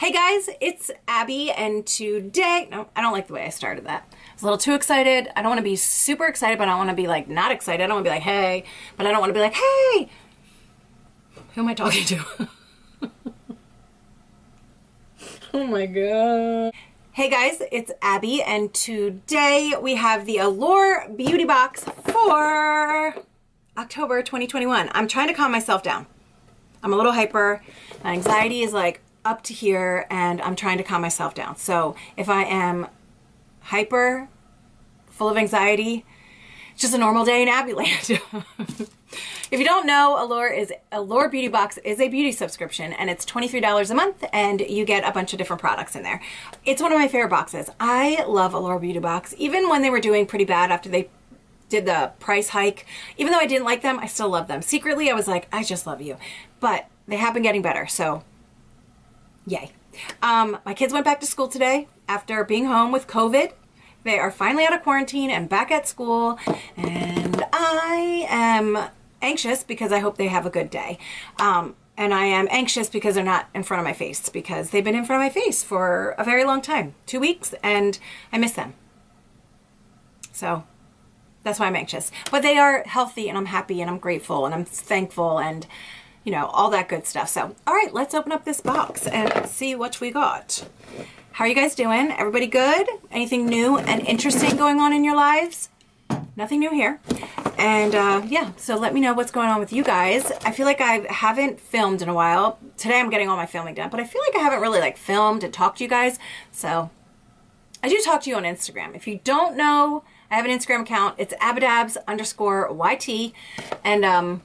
Hey guys, it's Abby, and today, no, I don't like the way I started that. I was a little too excited. I don't want to be super excited, but I don't want to be like not excited. I don't want to be like, hey, but I don't want to be like, hey. Who am I talking to? Oh my God. Hey guys, it's Abby, and today we have the Allure Beauty Box for October 2021. I'm trying to calm myself down. I'm a little hyper. My anxiety is like up to here, and I'm trying to calm myself down. So if I am hyper, full of anxiety, it's just a normal day in Abbyland. If you don't know, Allure Beauty Box is a beauty subscription, and it's $23 a month, and you get a bunch of different products in there. It's one of my favorite boxes. I love Allure Beauty Box. Even when they were doing pretty bad after they did the price hike, even though I didn't like them, I still love them. Secretly, I was like, I just love you. But they have been getting better, so yay. My kids went back to school today after being home with COVID. They are finally out of quarantine and back at school, and I am anxious because I hope they have a good day. And I am anxious because they're not in front of my face, because they've been in front of my face for a very long time, 2 weeks, and I miss them. So that's why I'm anxious. But they are healthy, and I'm happy, and I'm grateful, and I'm thankful, and you know, all that good stuff. So, all right, let's open up this box and see what we got. How are you guys doing? Everybody good? Anything new and interesting going on in your lives? Nothing new here. And yeah, so let me know what's going on with you guys. I feel like I haven't filmed in a while. Today I'm getting all my filming done, but I feel like I haven't really like filmed and talked to you guys. So I do talk to you on Instagram. If you don't know, I have an Instagram account. It's Abbadabbs_YT. And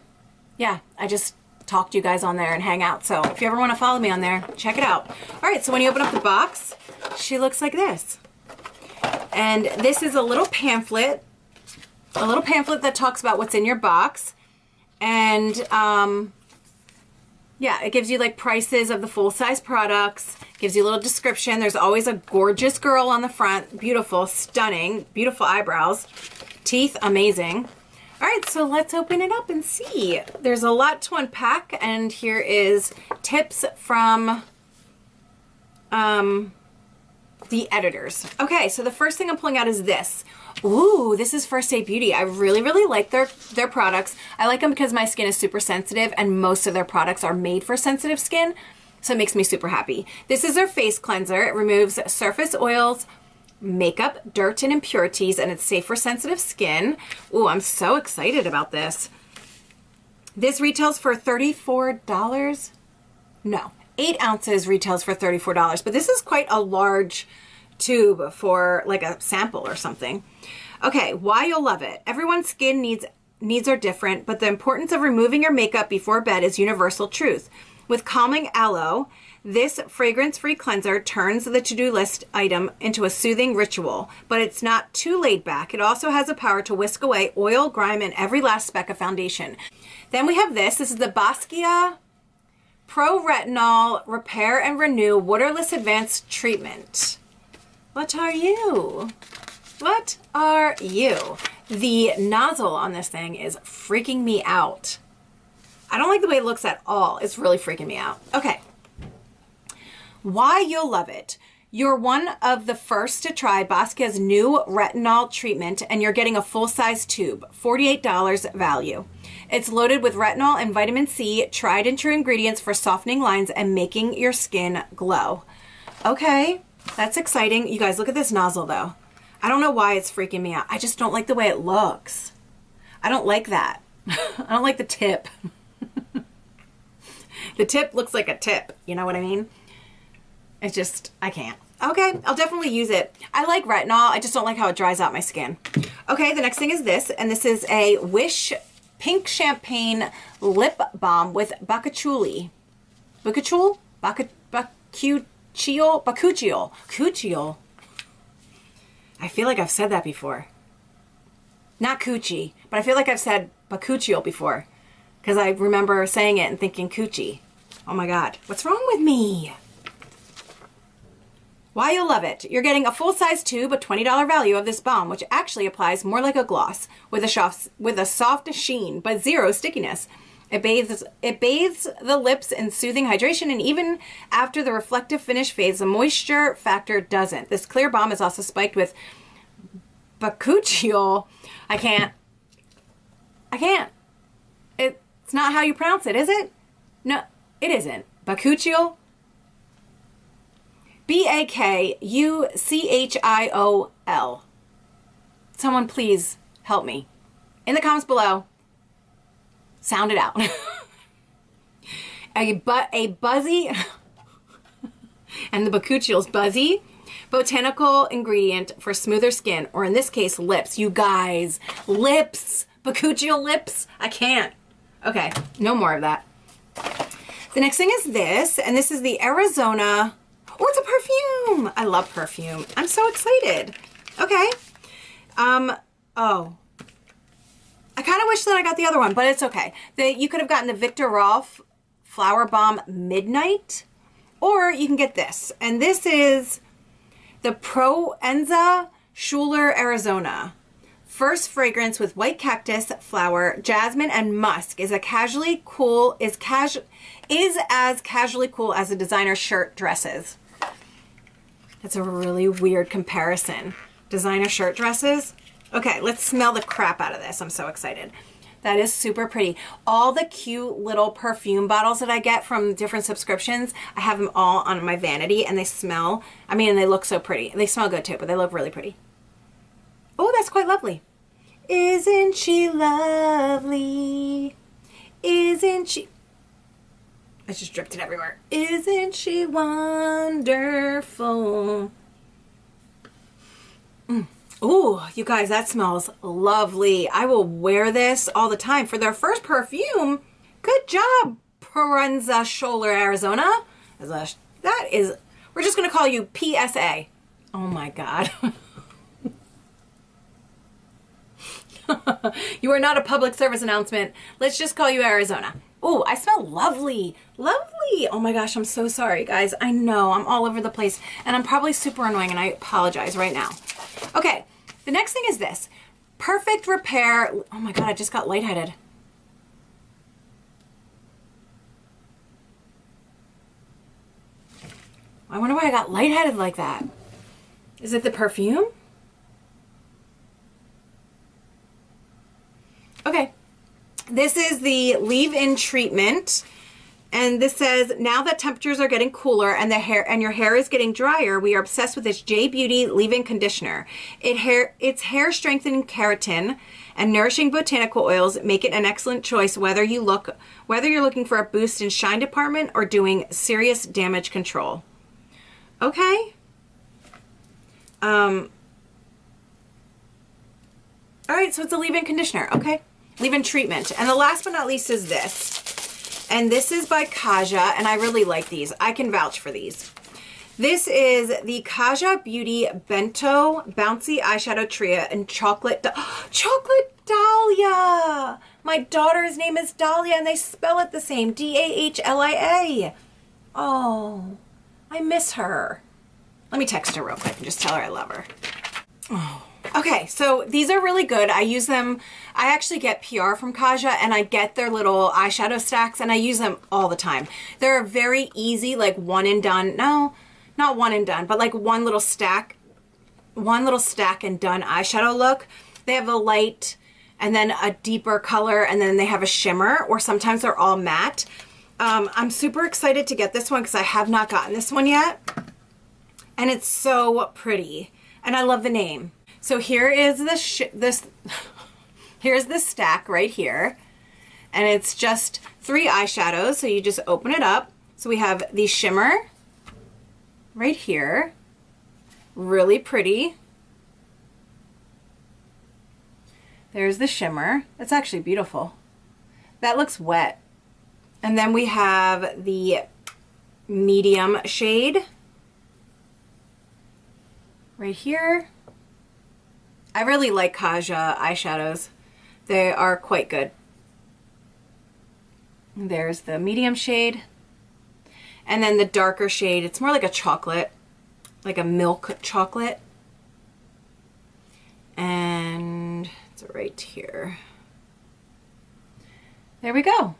yeah, I just talk to you guys on there and hang out. So if you ever want to follow me on there, check it out. All right, so when you open up the box, she looks like this. And this is a little pamphlet that talks about what's in your box. And yeah, it gives you like prices of the full-size products, gives you a little description. There's always a gorgeous girl on the front, beautiful, stunning, beautiful eyebrows, teeth, amazing. All right, so let's open it up and see. There's a lot to unpack, and here is tips from the editors. Okay, so the first thing I'm pulling out is this. Ooh, this is First Aid Beauty. I really, really like their products. I like them because my skin is super sensitive, and most of their products are made for sensitive skin, so it makes me super happy. This is their face cleanser. It removes surface oils, makeup, dirt, and impurities, and it's safe for sensitive skin. Ooh, I'm so excited about this. This retails for $34. No, 8 ounces retails for $34, but this is quite a large tube for like a sample or something. Okay, why you'll love it. Everyone's skin needs are different, but the importance of removing your makeup before bed is universal truth. With calming aloe, this fragrance-free cleanser turns the to-do list item into a soothing ritual, but it's not too laid back. It also has the power to whisk away oil, grime, and every last speck of foundation. Then we have this. This is the Basquiat Pro Retinol Repair and Renew Waterless Advanced Treatment. What are you? What are you? The nozzle on this thing is freaking me out. I don't like the way it looks at all. It's really freaking me out. Okay. Why you'll love it. You're one of the first to try Basquiat's new retinol treatment, and you're getting a full-size tube, $48 value. It's loaded with retinol and vitamin C, tried and true ingredients for softening lines and making your skin glow. Okay, that's exciting. You guys, look at this nozzle though. I don't know why it's freaking me out. I just don't like the way it looks. I don't like that. I don't like the tip. The tip looks like a tip, you know what I mean? It's just, I can't. Okay, I'll definitely use it. I like retinol, I just don't like how it dries out my skin. Okay, the next thing is this, and this is a Wish Pink Champagne Lip Balm with Bakuchiol. Bakuchiol? Bakuchiol. I feel like I've said that before. Not coochie, but I feel like I've said Bakuchiol before, because I remember saying it and thinking coochie. Oh my God, what's wrong with me? Why you'll love it. You're getting a full-size tube, a $20 value of this balm, which actually applies more like a gloss with a soft sheen, but zero stickiness. It bathes the lips in soothing hydration, and even after the reflective finish fades, the moisture factor doesn't. This clear balm is also spiked with bakuchiol. I can't. It's not how you pronounce it, is it? No, it isn't. Bakuchiol. Bakuchiol. Someone please help me. In the comments below, sound it out. a buzzy, and the bakuchiol's buzzy, botanical ingredient for smoother skin, or in this case, lips. You guys, lips. Bakuchiol lips. I can't. Okay, no more of that. The next thing is this, and this is the Arizona. Oh, it's a perfume. I love perfume. I'm so excited. Okay. Oh. I kind of wish that I got the other one, but it's okay. You could have gotten the Victor Rolf Flower Bomb Midnight, or you can get this. And this is the Proenza Schuler Arizona. First fragrance with white cactus flower, jasmine, and musk is as casually cool as a designer shirt dresses. That's a really weird comparison. Designer shirt dresses. Okay, let's smell the crap out of this. I'm so excited. That is super pretty. All the cute little perfume bottles that I get from different subscriptions, I have them all on my vanity, and they smell, I mean, they look so pretty. They smell good too, but they look really pretty. Oh, that's quite lovely. Isn't she lovely? Isn't she? I just dripped it everywhere. Isn't she wonderful? Ooh, you guys, that smells lovely. I will wear this all the time. For their first perfume, good job, Proenza Schuler Arizona. That is, we're just going to call you PSA. Oh my God. You are not a public service announcement. Let's just call you Arizona. Oh, I smell lovely. Lovely. Oh my gosh, I'm so sorry, guys. I know I'm all over the place, and I'm probably super annoying, and I apologize right now. Okay, the next thing is this. Perfect Repair. Oh my God, I just got lightheaded. I wonder why I got lightheaded like that. Is it the perfume? Okay, this is the leave-in treatment, and this says, now that temperatures are getting cooler and your hair is getting drier, we are obsessed with this J Beauty leave-in conditioner. Its hair strengthening keratin and nourishing botanical oils make it an excellent choice whether you're looking for a boost in shine department or doing serious damage control. Okay. All right, so it's a leave-in conditioner. Okay. Leave-in treatment. And the last but not least is this. And this is by Kaja, and I really like these. I can vouch for these. This is the Kaja Beauty Bento Bouncy Eyeshadow Trio in Chocolate Dahlia. My daughter's name is Dahlia, and they spell it the same. D-A-H-L-I-A. Oh, I miss her. Let me text her real quick and just tell her I love her. Oh. Okay, so these are really good. I use them. I actually get PR from Kaja, and I get their little eyeshadow stacks, and I use them all the time. They're very easy, like one and done. No, not one and done, but like one little stack and done eyeshadow look. They have a light and then a deeper color, and then they have a shimmer, or sometimes they're all matte. I'm super excited to get this one because I have not gotten this one yet, and it's so pretty, and I love the name. So here is here's the stack right here, and it's just 3 eyeshadows. So you just open it up. So we have the shimmer right here, really pretty. There's the shimmer. That's actually beautiful. That looks wet. And then we have the medium shade right here. I really like Kaja eyeshadows. They are quite good. There's the medium shade. And then the darker shade, it's more like a chocolate, like a milk chocolate. And it's right here. There we go.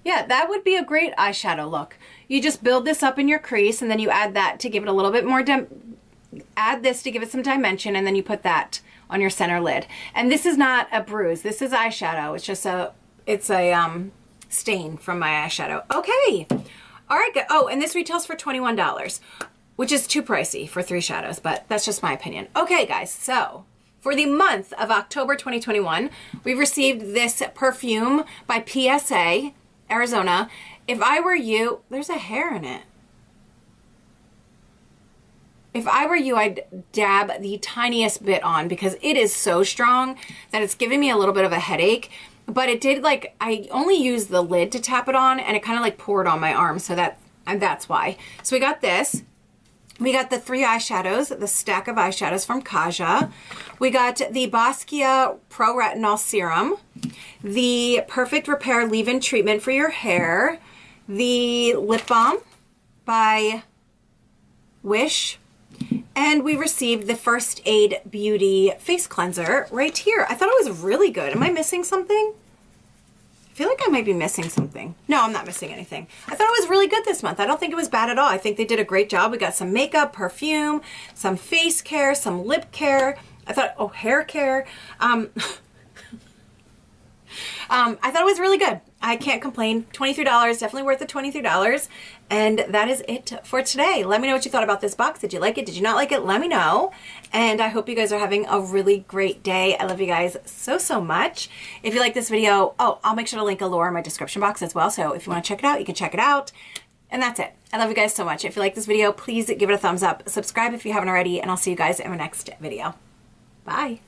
Yeah, that would be a great eyeshadow look. You just build this up in your crease and then you add that to give it a little bit more, add this to give it some dimension, and then you put that on your center lid. And this is not a bruise. This is eyeshadow. It's just it's a stain from my eyeshadow. Okay. All right, good. Oh, and this retails for $21, which is too pricey for 3 shadows, but that's just my opinion. Okay, guys, so for the month of October 2021, we've received this perfume by PSA, Arizona. If I were you, there's a hair in it. If I were you, I'd dab the tiniest bit on because it is so strong that it's giving me a little bit of a headache. But it did, like, I only used the lid to tap it on, and it kind of like poured on my arm, so that's why. So we got this. We got the 3 eyeshadows, the stack of eyeshadows from Kaja. We got the Basquiat Pro Retinol Serum, the Perfect Repair Leave-In Treatment for your hair, the lip balm by Wish, and we received the First Aid Beauty Face Cleanser right here. I thought it was really good. Am I missing something? I feel like I might be missing something. No, I'm not missing anything. I thought it was really good this month. I don't think it was bad at all. I think they did a great job. We got some makeup, perfume, some face care, some lip care. I thought, oh, hair care. I thought it was really good. I can't complain. $23, definitely worth the $23. And that is it for today. Let me know what you thought about this box. Did you like it? Did you not like it? Let me know. And I hope you guys are having a really great day. I love you guys so, so much. If you like this video, oh, I'll make sure to link Allure in my description box as well. So if you want to check it out, you can check it out. And that's it. I love you guys so much. If you like this video, please give it a thumbs up. Subscribe if you haven't already. And I'll see you guys in my next video. Bye.